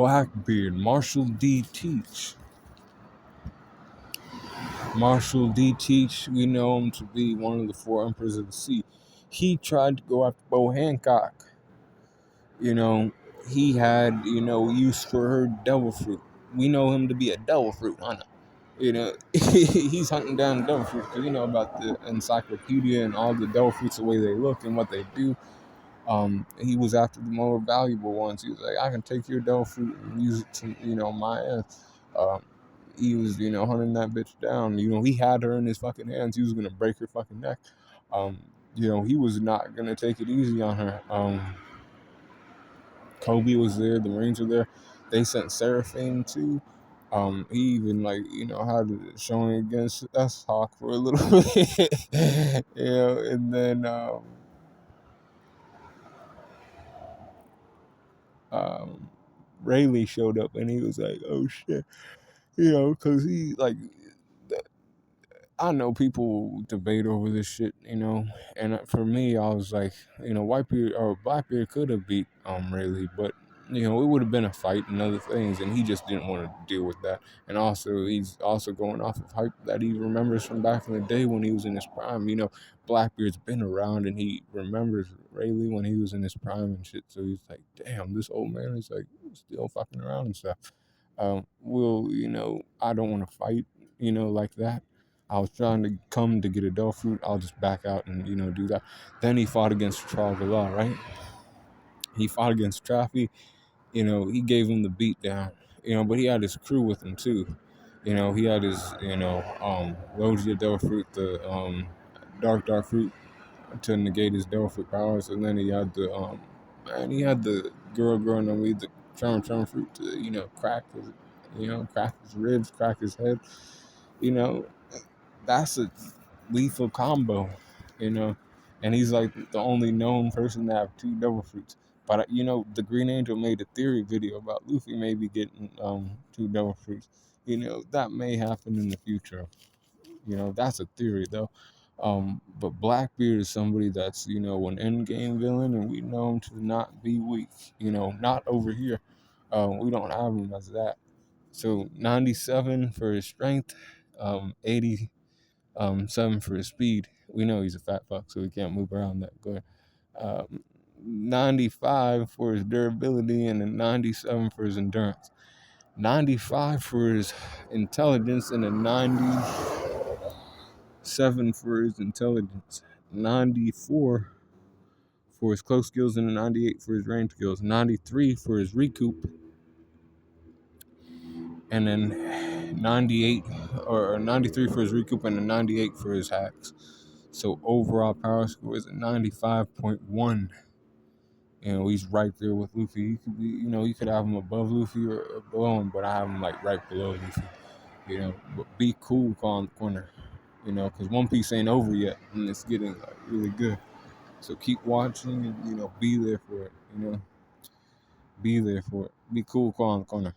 Blackbeard, Marshall D. Teach. Marshall D. Teach, we know him to be one of the four emperors of the sea. He tried to go after Bo Hancock. You know, he had, use for her devil fruit. We know him to be a devil fruit hunter. He's hunting down devil fruit because about the encyclopedia and all the devil fruits, the way they look and what they do. He was after the more valuable ones. He was like, I can take your devil fruit and use it to, my end. He was, hunting that bitch down. He had her in his fucking hands. He was gonna break her fucking neck. He was not gonna take it easy on her. Kobe was there, the Marines were there. They sent Seraphine too. He even had a showing against S Hawk for a little bit. And then Rayleigh showed up and he was like, oh shit. Because he I know people debate over this shit, and for me, I was like, Whitebeard or Blackbeard could have beat Rayleigh, but it would have been a fight and other things, and he just didn't want to deal with that. And also, he's also going off of hype that he remembers from back in the day when he was in his prime. Blackbeard's been around, and he remembers Rayleigh when he was in his prime and shit. So he's like, damn, this old man is like still fucking around and stuff. I don't want to fight, like that. I was trying to come to get a devil fruit. I'll just back out and, do that. Then he fought against Tralala, right? He fought against Traffy. He gave him the beat down, but he had his crew with him too. He had his, Logia devil fruit, the dark fruit to negate his devil fruit powers. And then he had the girl growing on me, the charm fruit to, crack his ribs, crack his head. That's a lethal combo, and he's like the only known person to have two devil fruits. But the Green Angel made a theory video about Luffy maybe getting two devil fruits. That may happen in the future. That's a theory though. But Blackbeard is somebody that's an end game villain, and we know him to not be weak. Not over here. We don't have him as that. So 97 for his strength, 80. 7 for his speed. We know he's a fat fuck, so he can't move around that good. 95 for his durability, and then 97 for his endurance. 95 for his intelligence, and a 97 for his intelligence. 94 for his close skills, and a 98 for his range skills. 93 for his recoup, and then 98 or 93 for his recoup, and a 98 for his hacks. So overall power score is a 95.1. He's right there with Luffy. He could be, you could have him above Luffy or below him, but I have him like right below Luffy. But be cool, calm corner. Because One Piece ain't over yet, and it's getting like really good. So keep watching, and be there for it. Be there for it. Be cool, calm corner.